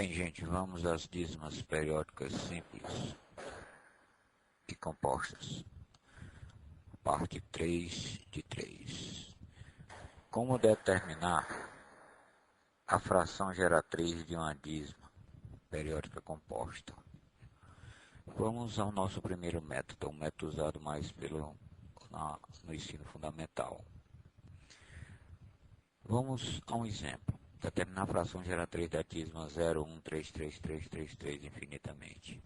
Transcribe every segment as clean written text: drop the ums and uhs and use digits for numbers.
Bem, gente, vamos às dízimas periódicas simples e compostas. Parte 3 de 3. Como determinar a fração geratriz de uma dízima periódica composta? Vamos ao nosso primeiro método, o método usado mais no ensino fundamental. Vamos a um exemplo. Determinar a fração geratriz da dízima 0,1333333 infinitamente.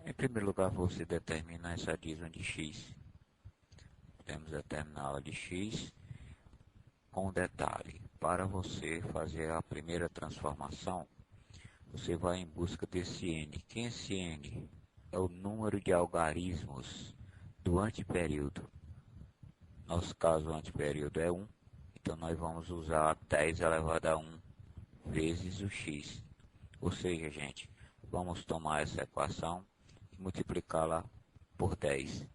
Em primeiro lugar, você determina essa dízima de x. Podemos determiná-la de x com um detalhe. Para você fazer a primeira transformação, você vai em busca desse n. Que esse n é o número de algarismos do antiperíodo. No nosso caso, o antiperíodo é 1. Então, nós vamos usar 10 elevado a 1 vezes o x. Ou seja, gente, vamos tomar essa equação e multiplicá-la por 10.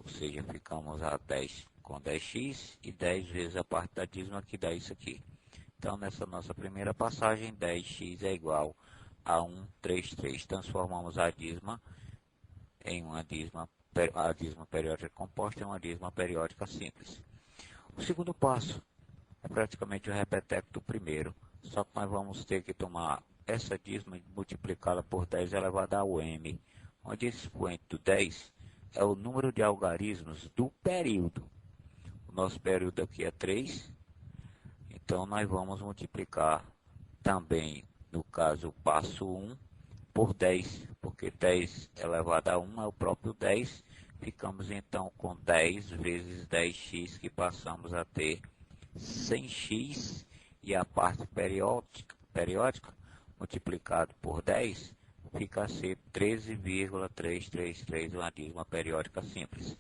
Ou seja, ficamos a 10 com 10x e 10 vezes a parte da dízima que dá isso aqui. Então, nessa nossa primeira passagem, 10x é igual a 133. Transformamos a dízima em a dízima periódica composta em uma dízima periódica simples. O segundo passo é praticamente o repeteco do primeiro, só que nós vamos ter que tomar essa dízima e multiplicá-la por 10 elevado ao m, onde esse expoente do 10 é o número de algarismos do período. O nosso período aqui é 3, então nós vamos multiplicar também, no caso, o passo 1 por 10, porque 10 elevado a 1 é o próprio 10, ficamos então com 10 vezes 10x, que passamos a ter 100x, e a parte periódica multiplicado por 10 fica a ser 13,333, uma dízima periódica simples.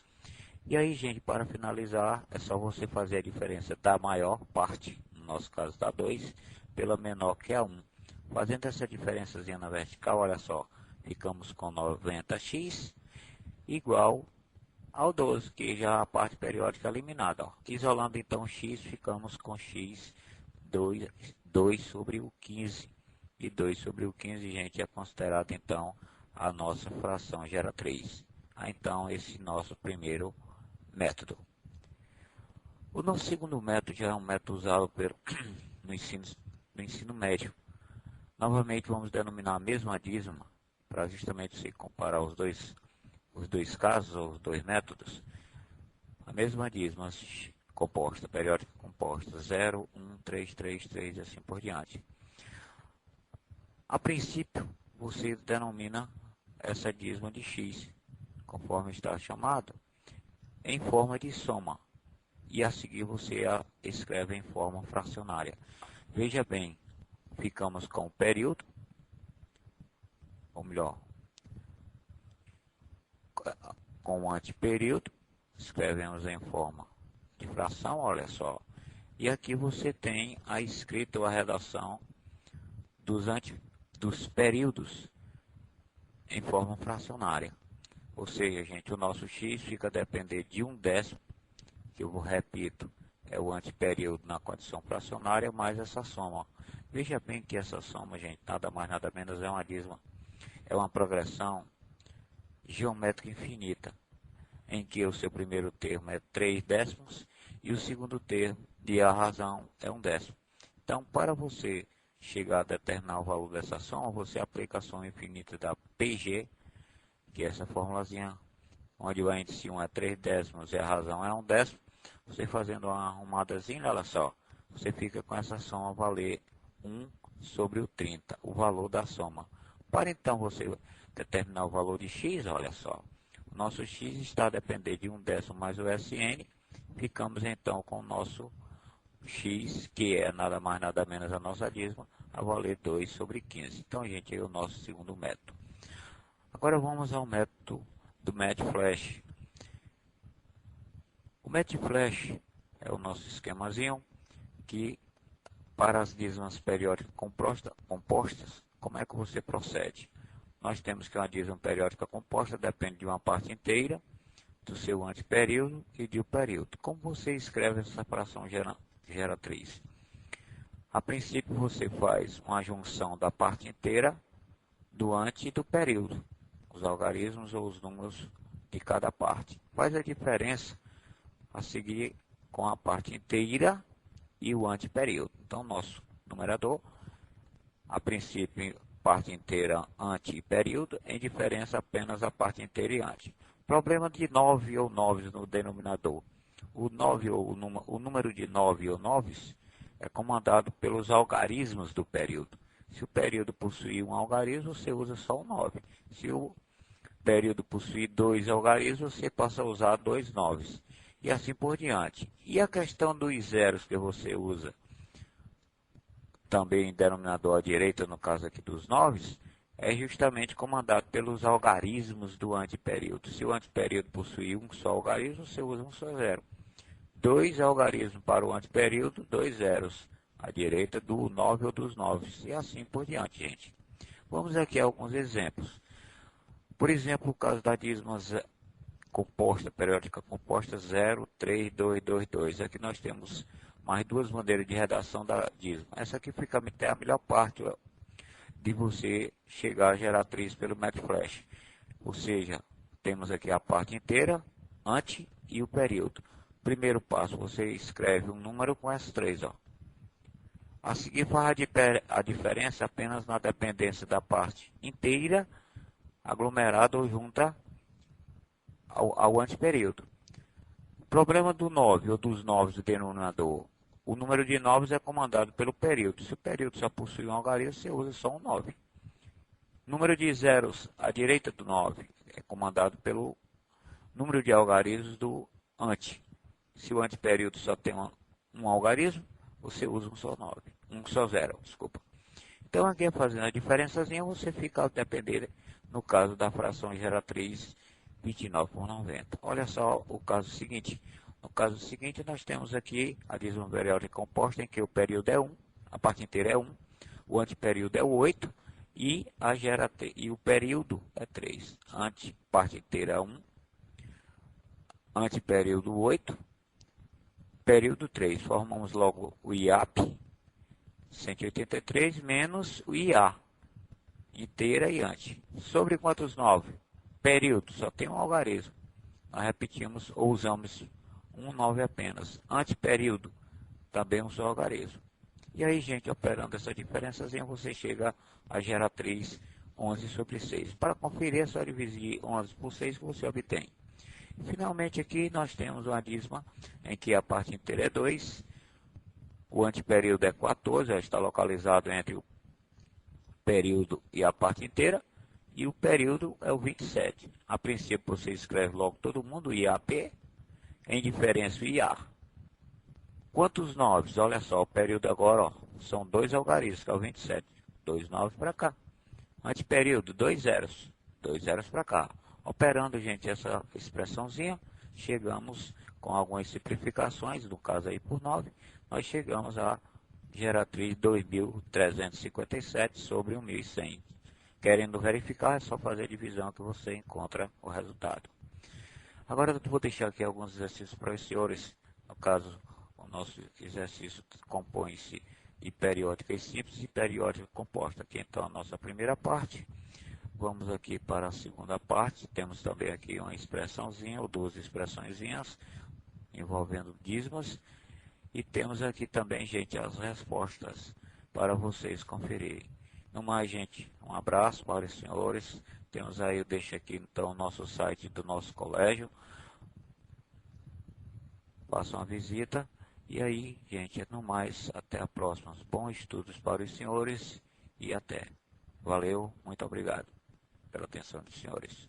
E aí, gente, para finalizar, é só você fazer a diferença da maior parte, no nosso caso da 2, pela menor, que é a 1. Fazendo essa diferençazinha na vertical, olha só, ficamos com 90x igual ao 12, que já é a parte periódica eliminada. Ó. Isolando então x, ficamos com x 2 sobre o 15. E 2 sobre o 15, gente, é considerado então a nossa fração geratriz. Então, esse nosso primeiro método. O nosso segundo método já é um método usado no ensino médio. Novamente, vamos denominar a mesma dízima, para justamente se comparar os dois casos, ou os dois métodos. A mesma dízima composta, periódica composta, 0, 1, 3, 3, 3 e assim por diante. A princípio, você denomina essa dízima de x, conforme está chamado, em forma de soma. E a seguir você a escreve em forma fracionária. Veja bem, ficamos com o período, ou melhor, com o antiperíodo, escrevemos em forma de fração, olha só. E aqui você tem a escrita ou a redação dos períodos em forma fracionária. Ou seja, gente, o nosso x fica a depender de 1/10, que eu repito, é o antiperíodo na condição fracionária, mais essa soma. Veja bem que essa soma, gente, nada mais nada menos é uma dízima, é uma progressão geométrica infinita, em que o seu primeiro termo é 3/10 e o segundo termo de a razão é 1/10. Então, para você chegar a determinar o valor dessa soma, você aplica a soma infinita da PG, que é essa formulazinha, onde o índice 1 é 3/10 e a razão é 1/10. Você fazendo uma arrumadazinha, olha só, você fica com essa soma valer 1 sobre o 30, o valor da soma. Para então você determinar o valor de x, olha só, o nosso x está a depender de 1/10 mais o Sn, ficamos então com o nosso x, que é nada mais nada menos a nossa dízima, a valer 2 sobre 15. Então, gente, é o nosso segundo método. Agora vamos ao método do MATLAB. O MATLAB é o nosso esquemazinho que, para as dízimas periódicas compostas, como é que você procede? Nós temos que uma dízima periódica composta depende de uma parte inteira, do seu antiperíodo e de um período. Como você escreve essa fração geratriz? A princípio você faz uma junção da parte inteira, do ante e do período, os algarismos ou os números de cada parte. Faz a diferença a seguir com a parte inteira e o anteperíodo. Então, nosso numerador, a princípio, parte inteira, ante e período, em diferença apenas a parte inteira e ante. Problema de 9 ou 9 no denominador. O número de 9 ou 9 é comandado pelos algarismos do período. Se o período possuir um algarismo, você usa só o 9. Se o período possuir 2 algarismos, você passa a usar 2 noves. E assim por diante. E a questão dos zeros que você usa, também em denominador à direita, no caso aqui dos noves, é justamente comandado pelos algarismos do anteperíodo. Se o anteperíodo possuir um só algarismo, você usa um só zero. 2 algarismos para o anteperíodo, 2 zeros à direita do 9 ou dos noves. E assim por diante, gente. Vamos aqui a alguns exemplos. Por exemplo, o caso da dízima composta, periódica composta 0, 3, 2, 2, 2. Aqui nós temos mais duas maneiras de redação da dízima. Essa aqui fica até a melhor parte de você chegar à geratriz pelo método flash. Ou seja, temos aqui a parte inteira, ante e o período. Primeiro passo, você escreve um número com essas três. Ó. A seguir faz a diferença apenas na dependência da parte inteira, aglomerada ou junta ao anteperíodo. Problema do 9 ou dos noves do denominador. O número de noves é comandado pelo período. Se o período só possui um algarismo, você usa só um 9. Número de zeros à direita do 9 é comandado pelo número de algarismos do ante. Se o anteperíodo só tem um algarismo, você usa um só 9. Um só zero, desculpa. Então aqui fazendo a diferençazinha, você fica a depender, no caso da fração geratriz 29 por 90. Olha só o caso seguinte. No caso seguinte, nós temos aqui a dízima periódica composta, em que o período é 1, a parte inteira é 1, o anteperíodo é 8 e o período é 3. Parte inteira 1, anteperíodo 8, período 3. Formamos logo o IAP 183 menos o IA, inteira e ante. Sobre quantos 9? Período, só tem um algarismo. Nós repetimos ou usamos um 9 apenas. Anteperíodo, também um só algarismo. E aí, gente, operando essa diferençazinha, você chega a geratriz 11 sobre 6. Para conferir, é só dividir 11 por 6 que você obtém. Finalmente, aqui nós temos uma dízima em que a parte inteira é 2, o anteperíodo é 14, está localizado entre o período e a parte inteira, e o período é o 27. A princípio, você escreve logo todo mundo, IAP, em diferença IA. Quantos noves? Olha só, o período agora, ó, são 2 algarismos, que é o 27. 2 noves para cá. Anteperíodo, 2 zeros. 2 zeros para cá. Operando, gente, essa expressãozinha, chegamos com algumas simplificações, no caso aí por 9, nós chegamos a geratriz 2.357 sobre 1.100. Querendo verificar, é só fazer a divisão que você encontra o resultado. Agora eu vou deixar aqui alguns exercícios para os senhores. No caso, o nosso exercício compõe-se de periódica simples e periódica composta. Aqui então a nossa primeira parte. Vamos aqui para a segunda parte. Temos também aqui uma expressãozinha, ou duas expressõezinhas, envolvendo dízimas. E temos aqui também, gente, as respostas para vocês conferirem. No mais, gente, um abraço para os senhores. Temos aí, eu deixo aqui então o nosso site do nosso colégio. Façam uma visita. E aí, gente, no mais, até a próxima. Bons estudos para os senhores e até. Valeu, muito obrigado pela atenção dos senhores.